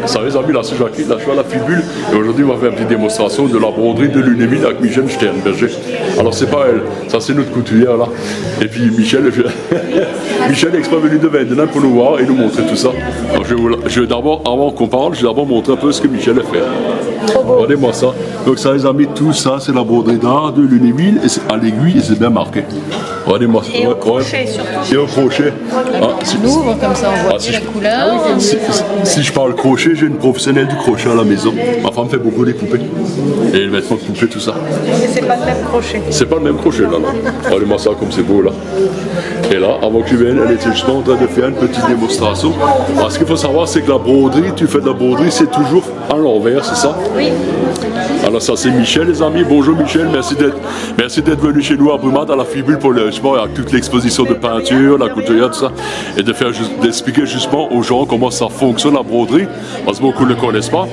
Ça les amis, là c'est Jacqueline, là je suis à la Fibule et aujourd'hui on va faire une petite démonstration de la broderie de Lunéville avec Michel Sternberger. Alors c'est pas elle, ça c'est notre couturière là. Et puis Michel est exprès venu de Vendenheim pour nous voir et nous montrer tout ça. Alors je vais d'abord, avant qu'on parle, je vais d'abord montrer un peu ce que Michel a fait. Regardez-moi ça. Donc ça les amis, tout ça c'est la broderie d'art de Lunéville et c'est à l'aiguille et c'est bien marqué. Regardez-moi ça. Et au crochet surtout. Et au crochet. On ouvre comme ça on voit la couleur. Si je parle crochet, j'ai une professionnelle du crochet à la maison. Ma femme fait beaucoup des poupées. Et les vêtements de poupées, tout ça. Mais c'est pas le même crochet. C'est pas le même crochet là. Regardez-moi ça comme c'est beau là. Et là, avant que tu viennes, elle était justement en train de faire une petite démonstration. Alors, ce qu'il faut savoir, c'est que la broderie, tu fais de la broderie, c'est toujours à l'envers, c'est ça? Oui. Alors ça c'est Michel les amis, bonjour Michel, merci d'être venu chez nous à Brumath à la Fibule pour justement avec toute l'exposition de peinture, la couturière, tout ça, et d'expliquer justement aux gens comment ça fonctionne la broderie, parce que beaucoup ne le connaissent pas.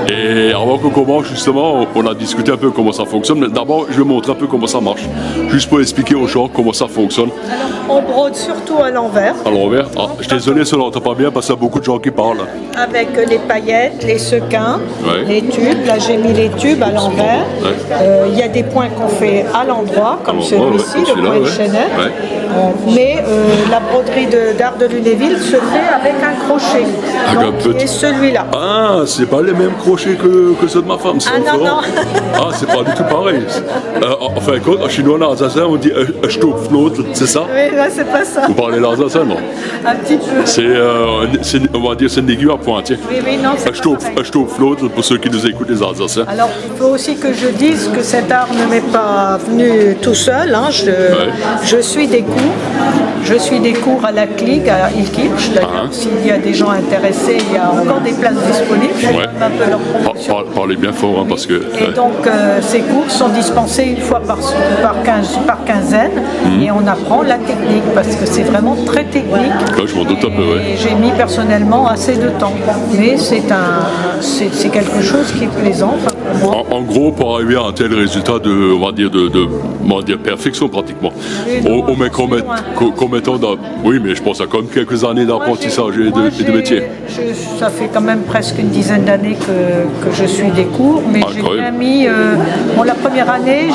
Et avant qu'on commence justement, on a discuté un peu comment ça fonctionne, mais d'abord je vais montrer un peu comment ça marche, juste pour expliquer aux gens comment ça fonctionne. Alors on brode surtout à l'envers. À l'envers, je suis désolé si on n'entend pas bien parce qu'il y a beaucoup de gens qui parlent. Avec les paillettes, les sequins, Ouais. les tubes, là j'ai mis les tubes à l'envers. Il y a des points qu'on fait à l'endroit, comme celui-ci, ouais, le point de chaînette. Ouais. Mais la broderie d'art de Lunéville se fait avec un crochet. Donc, qui est celui-là. Ah, c'est pas les mêmes crochets que ceux de ma femme, Ah non, non. Ah, c'est pas du tout pareil. Enfin, chez nous en Alsacien, on dit Stopfnot, c'est ça? Oui, là c'est pas ça. Vous parlez l'Alsacien, non? Un petit peu. On va dire c'est une aiguille à pointe. Oui, non, c'est pas pareil. Stopfnot, pour ceux qui nous écoutent, les Alsaciens. Alors, il faut aussi que je dise que cet art ne m'est pas venu tout seul. Hein. Je suis des cours. Je suis des cours à la CLIG, à Ilkirch. D'ailleurs, s'il y a des gens intéressés, il y a encore des places disponibles. Je donne un peu leur promotion. Parlez bien fort, hein, parce que... Et donc, ces cours sont dispensés une fois par quinzaine. Et on apprend la technique, parce que c'est vraiment très technique. Là, je m'en doute un peu, Et j'ai mis personnellement assez de temps. Mais c'est quelque chose qui est plaisant. Pour moi. En gros, pour arriver à un tel résultat de, on va dire perfection pratiquement. On met combien de temps Oui, mais je pense à comme quelques années d'apprentissage et de métier. Ça fait quand même presque une dizaine d'années que je suis des cours, mais j'ai bien mis... la première année,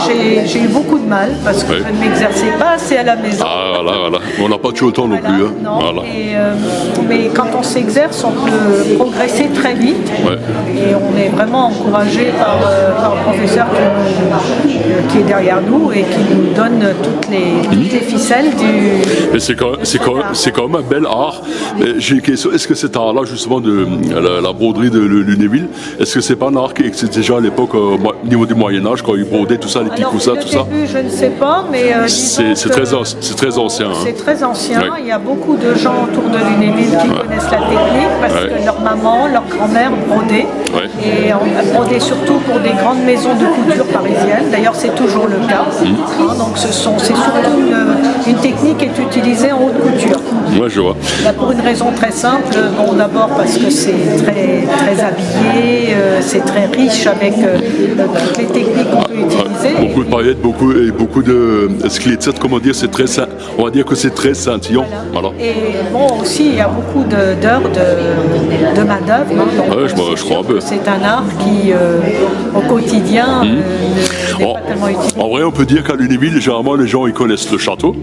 j'ai eu beaucoup de mal parce que je ne m'exerçais pas assez à la maison. Ah, voilà. On n'a pas toujours le temps non plus. Hein. Non, voilà. mais quand on s'exerce, on peut progresser très vite. Et on est vraiment encouragé par le professeur qui est derrière nous et qui nous donne toutes les ficelles du... Mais c'est quand même un bel art. J'ai une question, est-ce que cet art-là, justement, de la broderie de Lunéville, est-ce que c'est pas un art qui existait déjà à l'époque, au niveau du Moyen-Âge, quand ils brodaient tout ça, les petits coussins, tout ça? Je ne sais pas, mais c'est très ancien. C'est très ancien. Il y a beaucoup de gens autour de Lunéville qui connaissent la technique parce que leur maman, leur grand-mère brodaient. Et on brodait surtout pour des grandes maisons de couture parisiennes. D'ailleurs, c'est toujours le cas. Donc, c'est surtout une technique qui est utilisée en haute couture. Ouais, je vois. Là, pour une raison très simple. Bon, d'abord parce que c'est très habillé, c'est très riche avec toutes les techniques qu'on peut utiliser. Beaucoup de paillettes, beaucoup de comment dire, on va dire que c'est très scintillant. Voilà. Et bon, aussi, il y a beaucoup d'heures de main-d'œuvre. Je crois un peu. C'est un art qui, au quotidien, n'est pas tellement utilisé. En vrai, on peut dire qu'à Lunéville, généralement, les gens ils connaissent le château.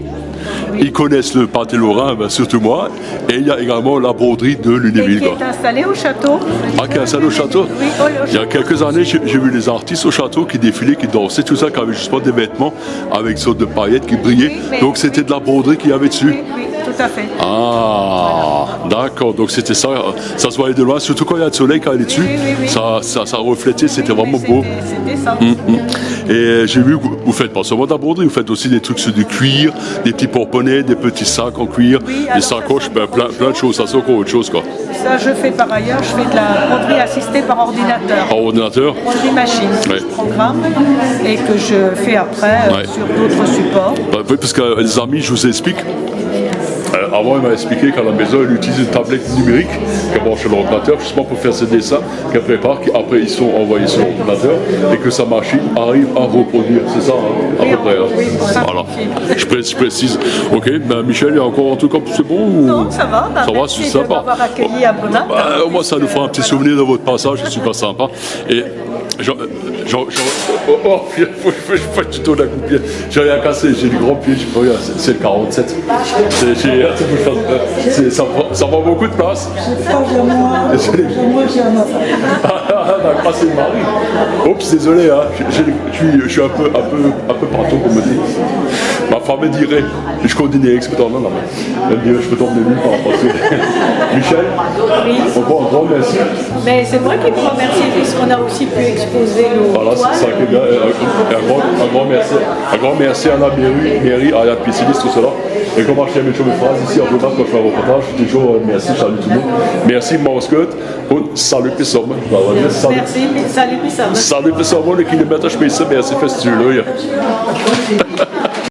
Ils connaissent le pâté lorrain, surtout moi, et il y a également la broderie de Lunéville. Qui est installée au château. Ah, qui est installée au château? Oui, au château. Il y a quelques années, j'ai vu les artistes au château qui défilaient, qui dansaient, tout ça, qui avaient justement des vêtements avec sortes de paillettes qui brillaient. Donc c'était de la broderie qu'il y avait dessus. Oui, tout à fait. Ah, d'accord, donc c'était ça, ça se voyait de loin, surtout quand il y a le soleil, quand il est dessus, ça reflétait, c'était vraiment beau. C'était ça. Et j'ai vu que vous faites pas seulement de la broderie, vous faites aussi des trucs sur du cuir, des petits porte-monnaies, des petits sacs en cuir, des sacoches, plein de choses, ça c'est encore autre chose quoi. Ça je fais par ailleurs, je fais de la broderie assistée par ordinateur. Par ordinateur? Broderie machine, que je programme et que je fais après sur d'autres supports. Oui, parce que les amis, je vous explique. avant, il m'a expliqué qu'à la maison, il utilise une tablette numérique qu'elle branche sur l'ordinateur justement pour faire ses dessins qu'elle prépare, qu'après ils sont envoyés sur l'ordinateur et que sa machine arrive à reproduire. C'est ça, hein, à peu près. Hein. Oui, Voilà. Je précise. Ok, ben Michel, il y a encore un truc comme c'est bon ou... Non, ça va. Ça va, c'est sympa. De m'avoir accueilli à Brenat. Moi, ça nous fera un petit souvenir de votre passage, c'est super sympa. Et faut que tu tournes la coupe. J'ai rien cassé, j'ai du grand pied, je peux rien, c'est le 47. Ça prend beaucoup de place. Moi, j'ai un enfant. Ah, c'est le mari. Oups, désolé, hein. Je suis un peu partout pour me dire. Ma femme me dirait, je continue avec ce que tu en as là. Elle me dirait, je peux t'emmener nulle part. Michel, Oui. encore un grand merci. Mais c'est moi qui vous remercie puisqu'on a aussi pu exposer nos Voilà, c'est ça qui est bien. Un grand merci à la mairie, à la pisciniste, tout cela. Et comme je tiens mes phrases ici en Bretagne quand je fais un reportage, je dis toujours merci, salut tout le monde. Merci, Moscow, und salut Pissom. Merci, salut Pissam. Salut Pissom, le kilomètre, je paye ça, merci, festival.